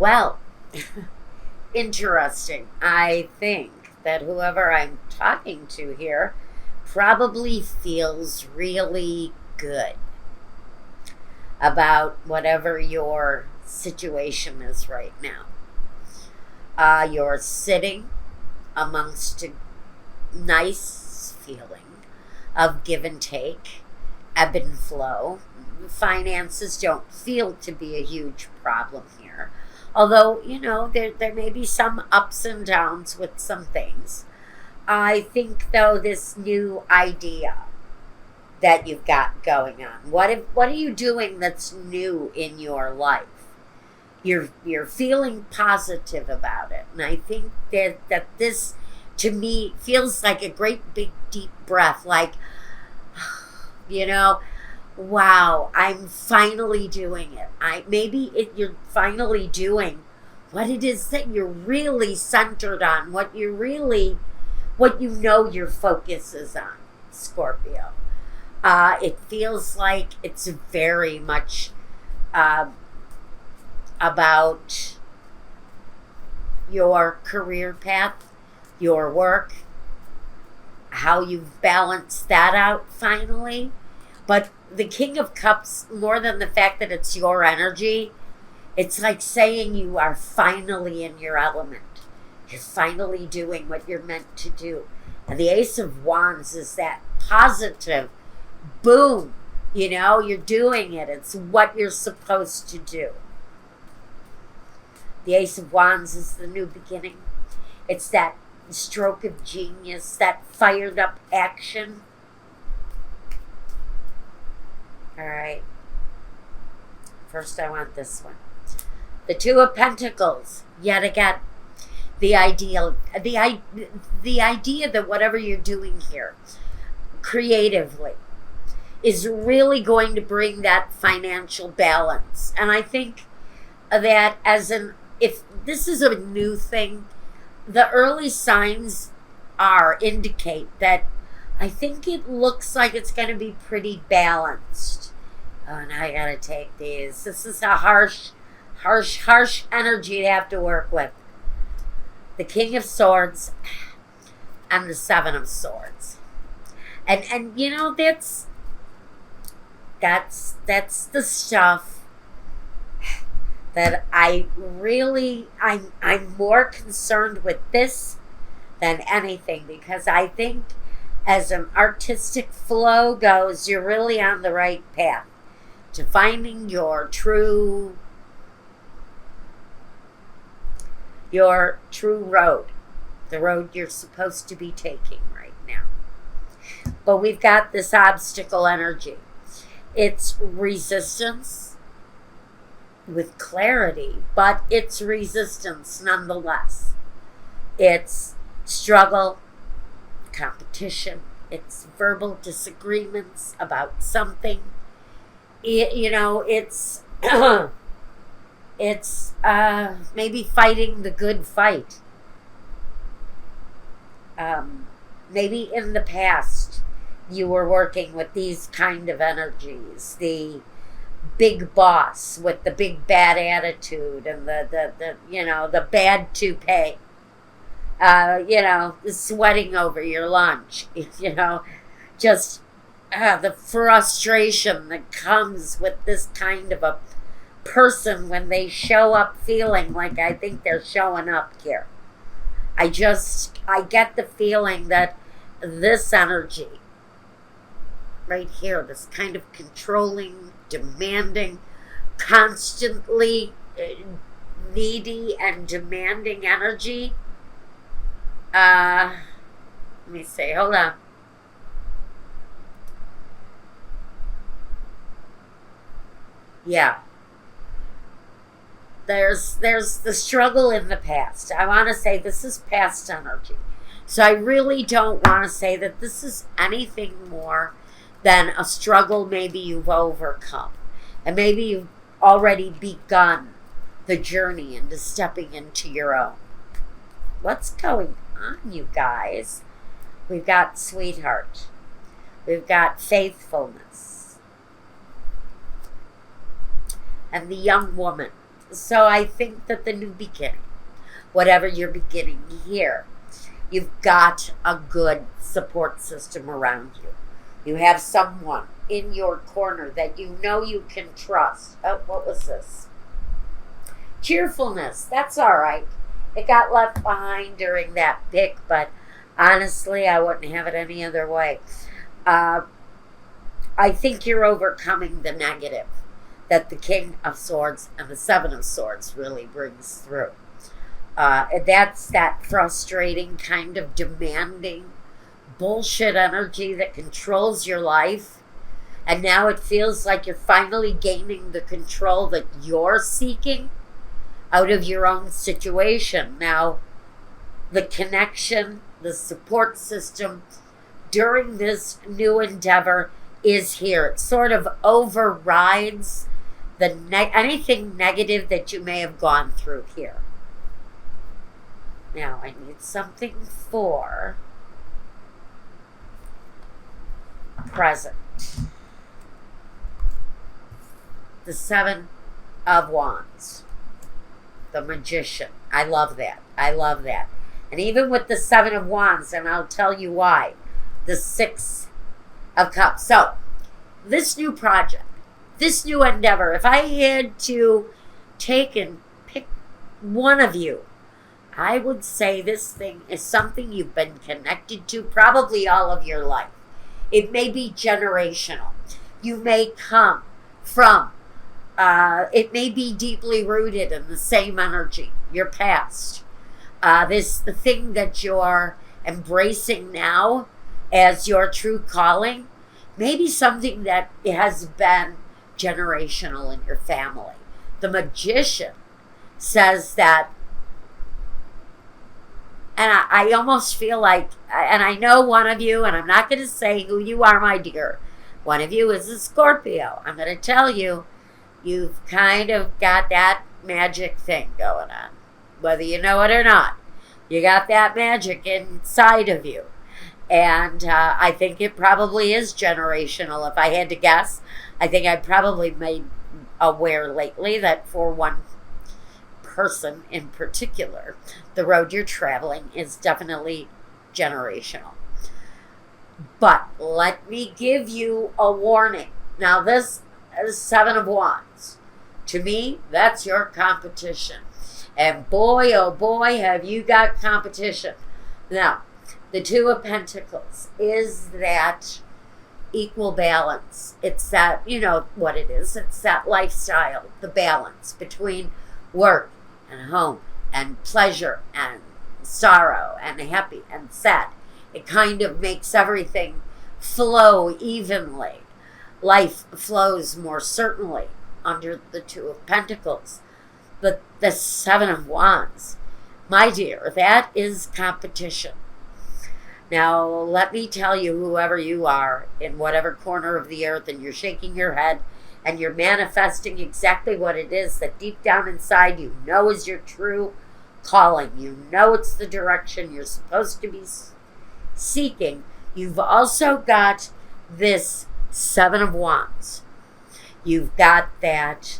Well, interesting. I think that whoever I'm talking to here probably feels really good about whatever your situation is right now. You're sitting amongst a nice feeling of give and take, ebb and flow. Finances don't feel to be a huge problem here. Although, there may be some ups and downs with some things. I think, though, this new idea that you've got going on, what are you doing that's new in your life? You're feeling positive about it. And I think that this, to me, feels like a great big deep breath, like, you know, wow, I'm finally doing it. You're finally doing what it is that you're really centered on, what your focus is on, Scorpio. It feels like it's very much uh, about your career path, your work, how you've balanced that out finally. But the King of Cups, more than the fact that it's your energy, it's like saying you are finally in your element. You're finally doing what you're meant to do. And the Ace of Wands is that positive boom. You're doing it. It's what you're supposed to do. The Ace of Wands is the new beginning. It's that stroke of genius, that fired up action. All right. First, I want this one. The Two of Pentacles, yet again. The idea that whatever you're doing here, creatively, is really going to bring that financial balance. And I think that if this is a new thing, the early signs indicate that I think it looks like it's going to be pretty balanced. Oh, now I got to take these. This is a harsh energy to have to work with. The King of Swords and the Seven of Swords. And that's the stuff that I'm more concerned with this than anything, because I think as an artistic flow goes, you're really on the right path to finding your true road, the road you're supposed to be taking right now. But we've got this obstacle energy. It's resistance with clarity, but it's resistance nonetheless. It's struggle, competition, it's verbal disagreements about something. It's it's maybe fighting the good fight. Maybe in the past you were working with these kind of energies, the big boss with the big bad attitude and the bad toupee, sweating over your lunch, just the frustration that comes with this kind of a person when they show up feeling like I think they're showing up here. I get the feeling that this energy right here, this kind of controlling, demanding, constantly needy and demanding energy. Let me see, hold on. Yeah. There's the struggle in the past. I want to say this is past energy. So I really don't want to say that this is anything more than a struggle maybe you've overcome. And maybe you've already begun the journey into stepping into your own. What's going on, you guys? We've got sweetheart. We've got faithfulness. And the young woman So I think that the new beginning, whatever you're beginning here, you've got a good support system around you. You have someone in your corner that you know you can trust. Oh, what was this? Cheerfulness. That's all right. It got left behind during that pick, but honestly, I wouldn't have it any other way. I think you're overcoming the negative that the King of Swords and the Seven of Swords really brings through. That's that frustrating, kind of demanding bullshit energy that controls your life. And now it feels like you're finally gaining the control that you're seeking out of your own situation. Now, the connection, the support system during this new endeavor is here. It sort of overrides anything negative that you may have gone through here. Now, I need something for present. The Seven of Wands. The Magician. I love that. I love that. And even with the Seven of Wands, and I'll tell you why, the Six of Cups. So, this new project, this new endeavor, if I had to take and pick one of you, I would say this thing is something you've been connected to probably all of your life. It may be generational. You may come from, it may be deeply rooted in the same energy, your past. The thing that you're embracing now as your true calling, maybe something that has been generational in your family. The Magician says that, and I almost feel like, and I know one of you, and I'm not going to say who you are, my dear. One of you is a Scorpio. I'm going to tell you, you've kind of got that magic thing going on. Whether you know it or not, you got that magic inside of you. And I think it probably is generational. If I had to guess, I think I probably made aware lately that for one person in particular, the road you're traveling is definitely generational. But let me give you a warning. Now, this is Seven of Wands. To me, that's your competition. And boy, oh boy, have you got competition. Now, the Two of Pentacles is that equal balance. It's that, you know what it is. It's that lifestyle, the balance between work and home and pleasure and sorrow and happy and sad. It kind of makes everything flow evenly. Life flows more certainly under the Two of Pentacles. But the Seven of Wands, my dear, that is competition. Now, let me tell you, whoever you are, in whatever corner of the earth, and you're shaking your head, and you're manifesting exactly what it is that deep down inside you know is your true calling. You know it's the direction you're supposed to be seeking. You've also got this Seven of Wands. You've got that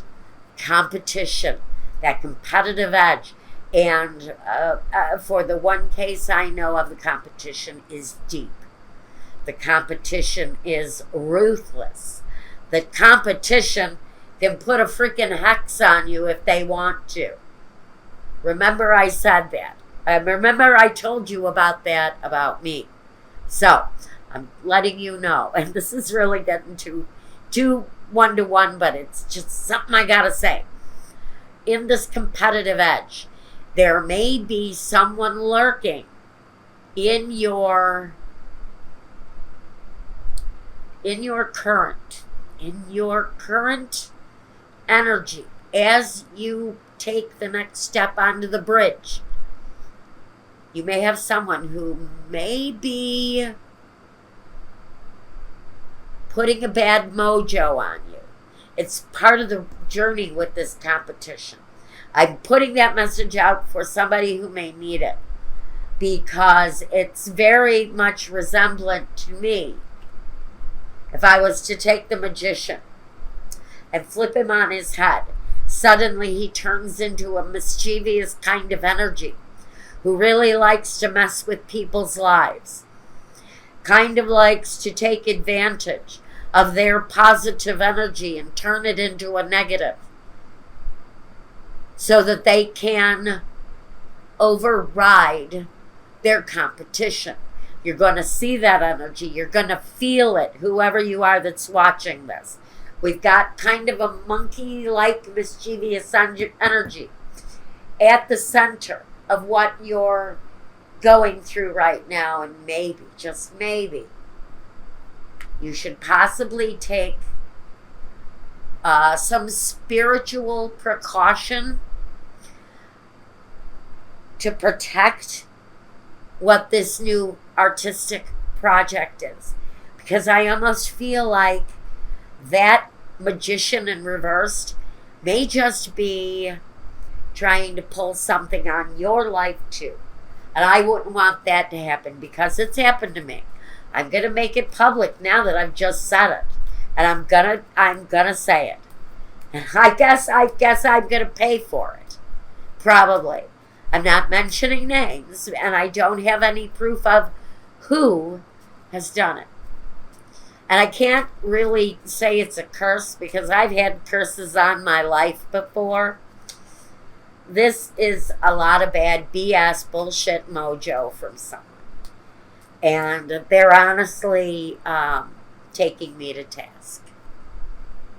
competition, that competitive edge. And for the one case I know of, the competition is deep. The competition is ruthless. The competition can put a freaking hex on you if they want to. Remember I said that. Remember I told you about that about me. So, I'm letting you know. And this is really getting too one-to-one, but it's just something I gotta say. In this competitive edge, there may be someone lurking in your current energy as you take the next step onto the bridge. You may have someone who may be putting a bad mojo on you. It's part of the journey with this competition. I'm putting that message out for somebody who may need it, because it's very much resemblant to me. If I was to take the Magician and flip him on his head, suddenly he turns into a mischievous kind of energy who really likes to mess with people's lives, kind of likes to take advantage of their positive energy and turn it into a negative so that they can override their competition. You're going to see that energy. You're going to feel it, whoever you are that's watching this. We've got kind of a monkey-like mischievous energy at the center of what you're going through right now. And maybe, just maybe, you should possibly take some spiritual precaution to protect what this new artistic project is. Because I almost feel like that magician in reversed may just be trying to pull something on your life too. And I wouldn't want that to happen because it's happened to me. I'm going to make it public now that I've just said it. And I'm gonna say it. And I guess I'm going to pay for it. Probably. I'm not mentioning names, and I don't have any proof of who has done it. And I can't really say it's a curse because I've had curses on my life before. This is a lot of bad BS, bullshit mojo from someone. And they're honestly taking me to task.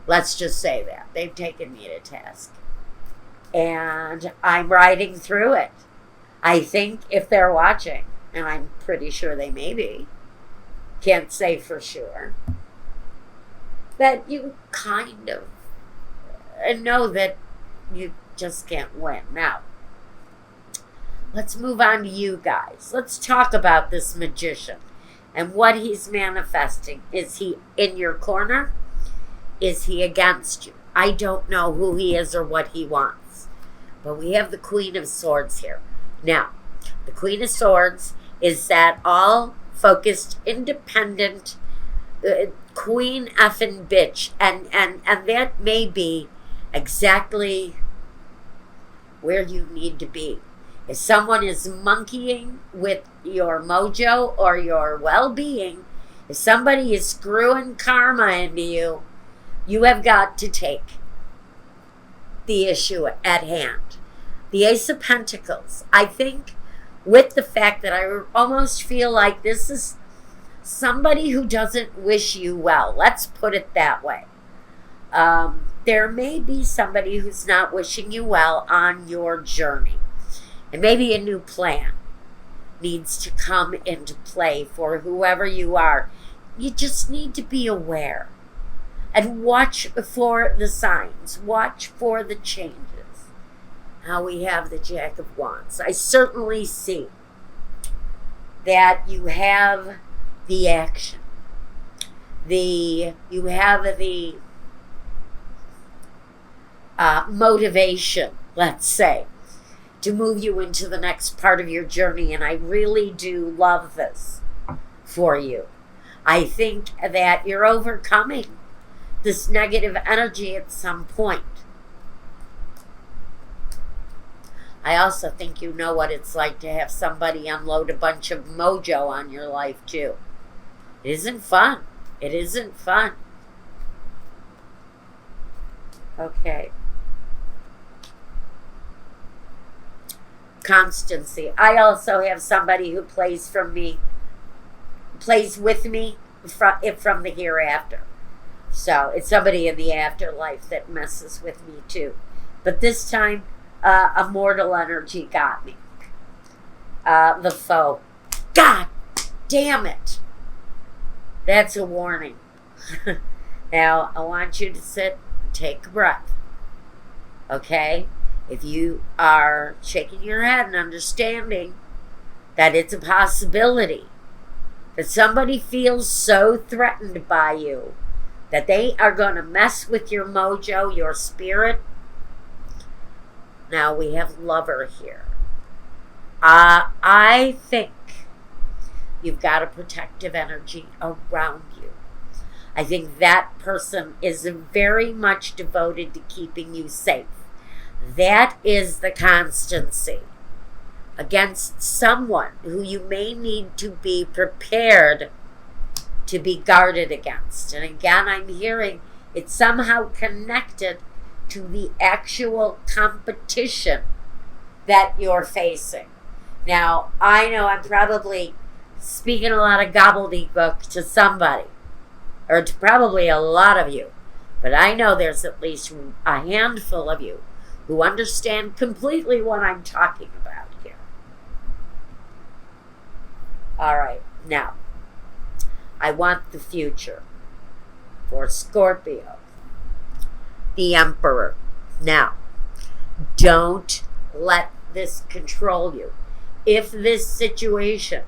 Let's just say that. They've taken me to task. And I'm riding through it. I think if they're watching, and I'm pretty sure they may be, can't say for sure, that you kind of know that you just can't win. Now, let's move on to you guys. Let's talk about this magician and what he's manifesting. Is he in your corner? Is he against you? I don't know who he is or what he wants. But we have the Queen of Swords here. Now, the Queen of Swords is that all-focused, independent, queen effing bitch. And that may be exactly where you need to be. If someone is monkeying with your mojo or your well-being, if somebody is screwing karma into you, you have got to take the issue at hand. The Ace of Pentacles, I think, with the fact that I almost feel like this is somebody who doesn't wish you well. Let's put it that way. There may be somebody who's not wishing you well on your journey. And maybe a new plan needs to come into play for whoever you are. You just need to be aware. And watch for the signs. Watch for the changes. Now we have the Jack of Wands. I certainly see that you have the action. You have the motivation, let's say, to move you into the next part of your journey. And I really do love this for you. I think that you're overcoming this negative energy at some point. I also think you know what it's like to have somebody unload a bunch of mojo on your life too. It isn't fun. It isn't fun. Okay. Constancy. I also have somebody who plays with me from the hereafter. So it's somebody in the afterlife that messes with me too. But this time, a mortal energy got me. The foe. God damn it. That's a warning. Now, I want you to sit and take a breath. Okay? If you are shaking your head and understanding that it's a possibility that somebody feels so threatened by you that they are going to mess with your mojo, your spirit. Now we have Lover here. I think you've got a protective energy around you. I think that person is very much devoted to keeping you safe. That is the constancy against someone who you may need to be prepared to be guarded against. And again, I'm hearing it's somehow connected to the actual competition that you're facing. Now, I know I'm probably speaking a lot of gobbledygook to somebody, or to probably a lot of you, but I know there's at least a handful of you who understand completely what I'm talking about here. All right, now, I want the future for Scorpio, the Emperor. Now, don't let this control you. If this situation,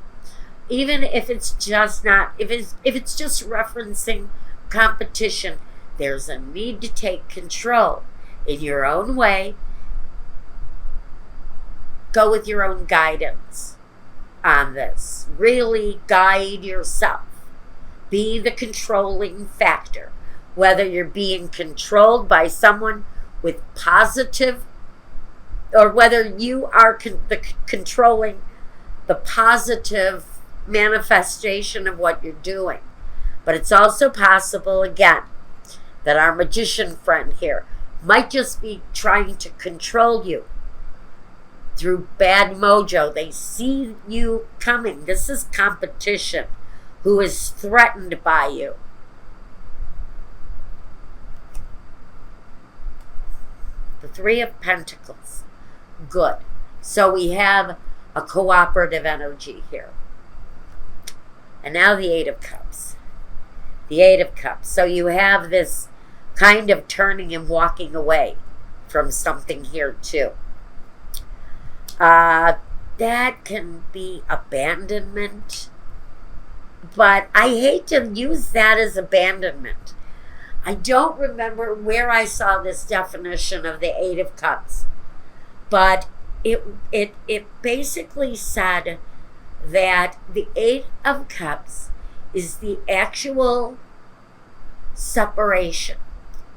even if it's just not, if it's just referencing competition, there's a need to take control in your own way. Go with your own guidance on this. Really guide yourself. Be the controlling factor. Whether you're being controlled by someone with positive, or whether you are controlling the positive manifestation of what you're doing. But it's also possible, again, that our magician friend here might just be trying to control you through bad mojo. They see you coming. This is competition who is threatened by you. The Three of Pentacles. Good. So we have a cooperative energy here. And now the Eight of Cups. The Eight of Cups. So you have this kind of turning and walking away from something here too. That can be abandonment. But I hate to use that as abandonment. I don't remember where I saw this definition of the Eight of Cups. But it basically said that the Eight of Cups is the actual separation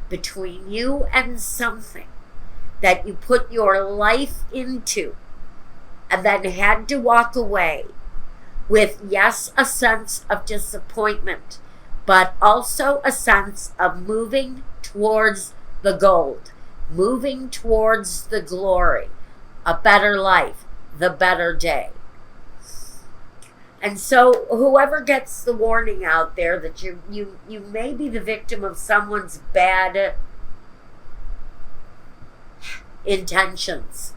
between you and something that you put your life into and then had to walk away with, yes, a sense of disappointment, but also a sense of moving towards the gold, moving towards the glory, a better life, the better day. And so whoever gets the warning out there that you may be the victim of someone's bad intentions.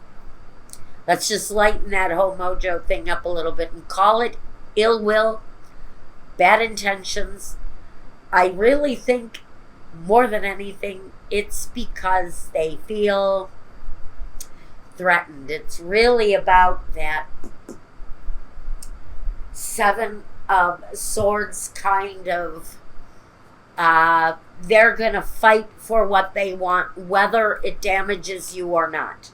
Let's just lighten that whole mojo thing up a little bit and call it ill will, bad intentions. I really think more than anything, it's because they feel threatened. It's really about that Seven of Swords kind of, they're going to fight for what they want, whether it damages you or not.